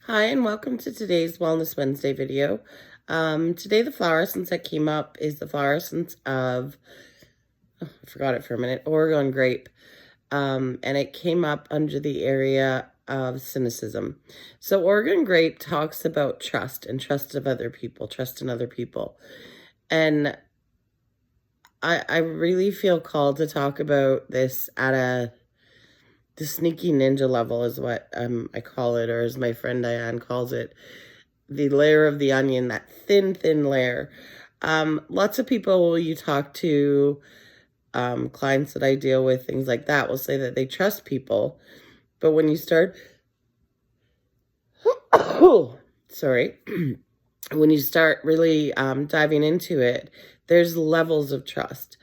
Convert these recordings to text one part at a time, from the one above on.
Hi, and welcome to today's Wellness Wednesday video. Today the flower essence that came up is the flower essence of, I forgot it for a minute, Oregon grape. And it came up under the area of cynicism. So Oregon grape talks about trust and trust of other people, trust in other people. And I really feel called to talk about this at the sneaky ninja level is what I call it, or as my friend Diane calls it, the layer of the onion, that thin, thin layer. Lots of people you talk to, clients that I deal with, things like that, will say that they trust people. But when you start, oh, sorry, when you start really diving into it, there's levels of trust.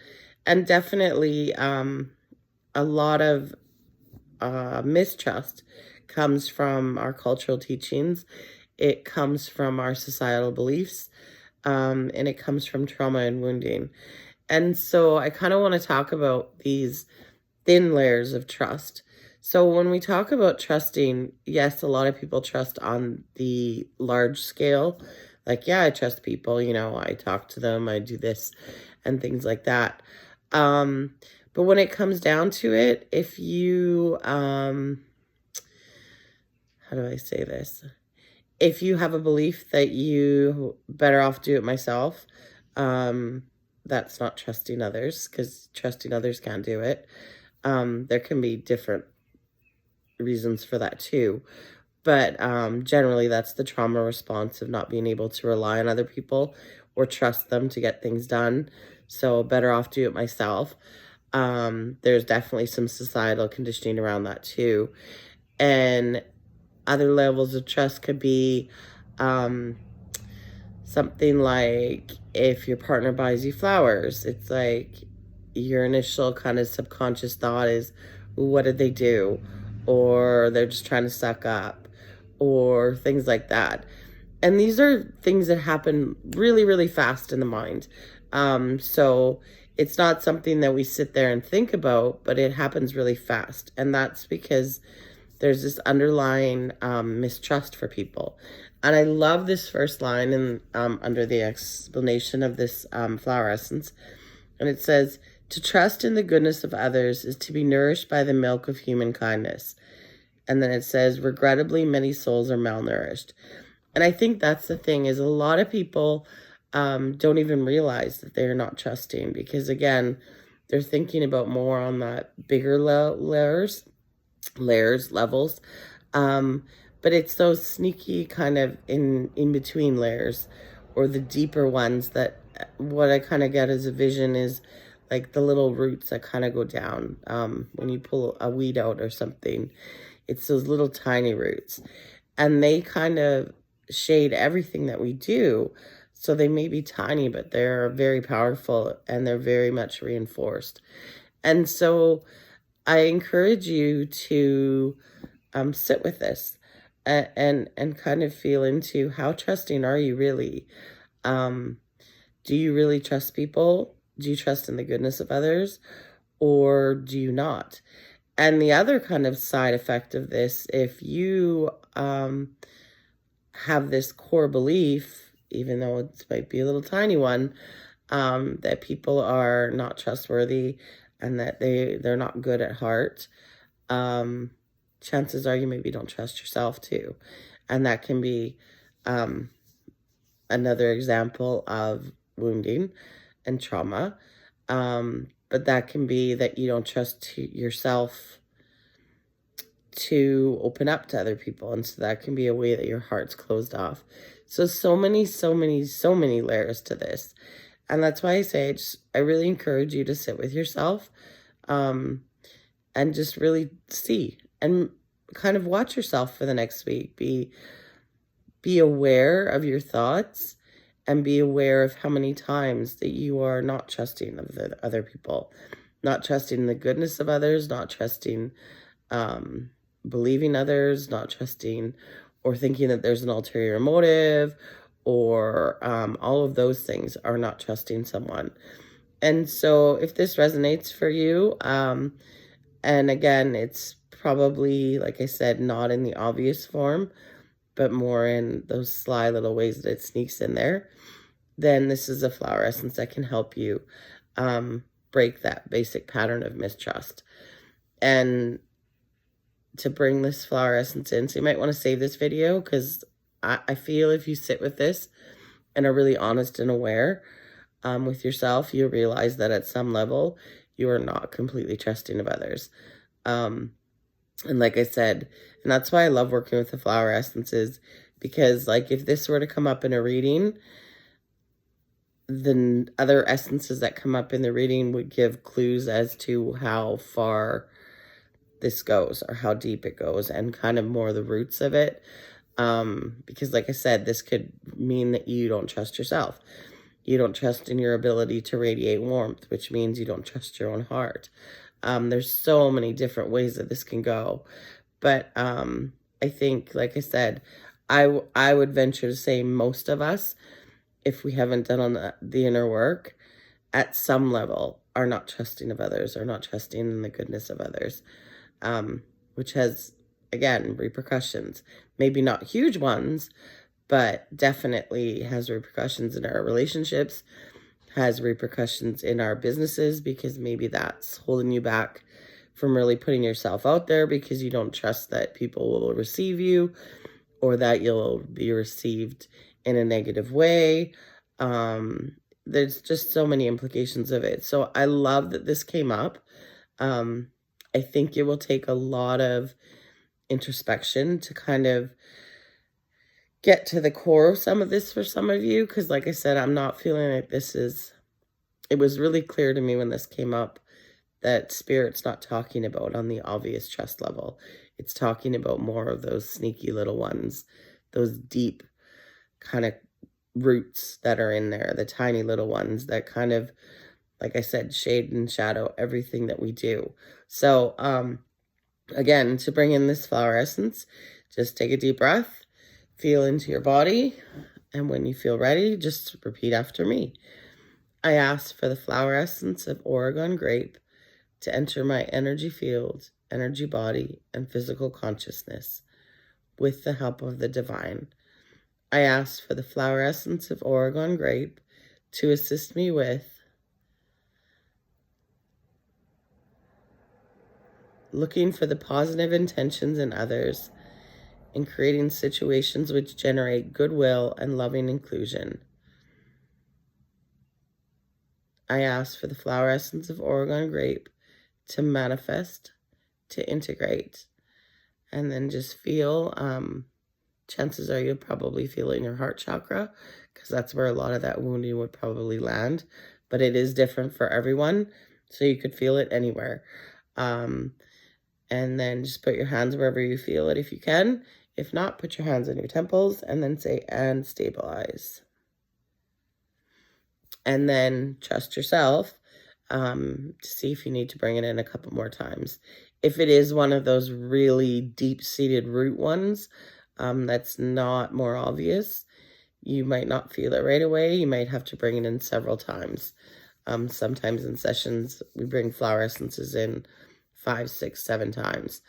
And definitely a lot of mistrust comes from our cultural teachings. It comes from our societal beliefs, and it comes from trauma and wounding. And so I kind of want to talk about these thin layers of trust. So when we talk about trusting, yes, a lot of people trust on the large scale. Like, yeah, I trust people, I talk to them, I do this and things like that. But when it comes down to it, if you, how do I say this? If you have a belief that you better off do it myself, that's not trusting others, because trusting others can't do it. There can be different reasons for that too. But generally, that's the trauma response of not being able to rely on other people or trust them to get things done. So better off do it myself. There's definitely some societal conditioning around that too. And other levels of trust could be something like if your partner buys you flowers, it's like your initial kind of subconscious thought is, what did they do? Or they're just trying to suck up, or things like that. And these are things that happen really, really fast in the mind. So it's not something that we sit there and think about, but it happens really fast. And that's because there's this underlying mistrust for people. And I love this first line in under the explanation of this flower essence. And it says, to trust in the goodness of others is to be nourished by the milk of human kindness. And then it says, regrettably, many souls are malnourished. And I think that's the thing, is a lot of people don't even realize that they're not trusting, because again, they're thinking about more on that bigger levels. But it's those sneaky kind of in between layers, or the deeper ones, that what I kind of get as a vision is like the little roots that kind of go down when you pull a weed out or something. It's those little tiny roots, and they kind of shade everything that we do. So they may be tiny, but they're very powerful, and they're very much reinforced. And so I encourage you to sit with this and kind of feel into, how trusting are you really? Do you really trust people? Do you trust in the goodness of others, or do you not? And the other kind of side effect of this, if you have this core belief, even though it might be a little tiny one, that people are not trustworthy and that they're not good at heart, chances are you maybe don't trust yourself too. And that can be another example of wounding and trauma. But that can be that you don't trust yourself to open up to other people. And so that can be a way that your heart's closed off. So many layers to this. And that's why I say, I really encourage you to sit with yourself and just really see and kind of watch yourself for the next week. Be aware of your thoughts, and be aware of how many times that you are not trusting of the other people, not trusting the goodness of others, not trusting believing others, not trusting or thinking that there's an ulterior motive, or all of those things are not trusting someone. And so if this resonates for you, and again, it's probably, like I said, not in the obvious form, but more in those sly little ways that it sneaks in there, then this is a flower essence that can help you break that basic pattern of mistrust. And to bring this flower essence in, so you might want to save this video, because I feel if you sit with this and are really honest and aware with yourself, you'll realize that at some level, you are not completely trusting of others. And like I said, and that's why I love working with the flower essences, because like if this were to come up in a reading, the other essences that come up in the reading would give clues as to how far this goes or how deep it goes, and kind of more the roots of it. Because like I said, this could mean that you don't trust yourself. You don't trust in your ability to radiate warmth, which means you don't trust your own heart. There's so many different ways that this can go. But I think, like I said, I would venture to say most of us, if we haven't done on the inner work, at some level are not trusting of others, or not trusting in the goodness of others, which has, again, repercussions. Maybe not huge ones, but definitely has repercussions in our relationships, has repercussions in our businesses, because maybe that's holding you back from really putting yourself out there because you don't trust that people will receive you, or that you'll be received in a negative way. There's just so many implications of it. So I love that this came up. I think it will take a lot of introspection to kind of get to the core of some of this for some of you, because like I said, I'm not feeling like this is, it was really clear to me when this came up that Spirit's not talking about on the obvious trust level. It's talking about more of those sneaky little ones, those deep kind of roots that are in there, the tiny little ones that kind of, like I said, shade and shadow everything that we do. So again, to bring in this flower essence, just take a deep breath, feel into your body, and when you feel ready, just repeat after me. I ask for the flower essence of Oregon grape to enter my energy field, energy body, and physical consciousness with the help of the divine. I ask for the flower essence of Oregon grape to assist me with looking for the positive intentions in others and creating situations which generate goodwill and loving inclusion. I ask for the flower essence of Oregon grape to manifest, to integrate, and then just feel, chances are you'll probably feel it in your heart chakra, because that's where a lot of that wounding would probably land, but it is different for everyone, so you could feel it anywhere. And then just put your hands wherever you feel it if you can. If not, put your hands on your temples and then say, and stabilize. And then trust yourself to see if you need to bring it in a couple more times. If it is one of those really deep-seated root ones that's not more obvious, you might not feel it right away. You might have to bring it in several times. Sometimes in sessions, we bring flower essences in 5, 6, 7 times.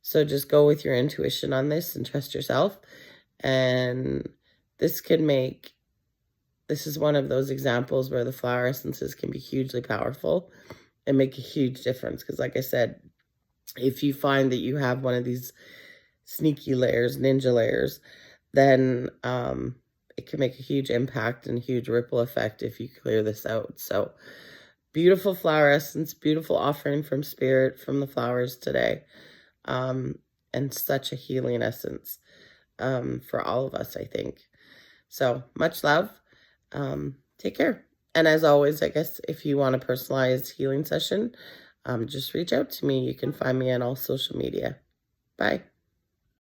So just go with your intuition on this and trust yourself. And this is one of those examples where the flower essences can be hugely powerful and make a huge difference. Because like I said, if you find that you have one of these sneaky layers, ninja layers, then it can make a huge impact and huge ripple effect if you clear this out. So beautiful flower essence, beautiful offering from Spirit, from the flowers today. And such a healing essence for all of us, I think. So much love. Take care. And as always, I guess if you want a personalized healing session, just reach out to me. You can find me on all social media. Bye.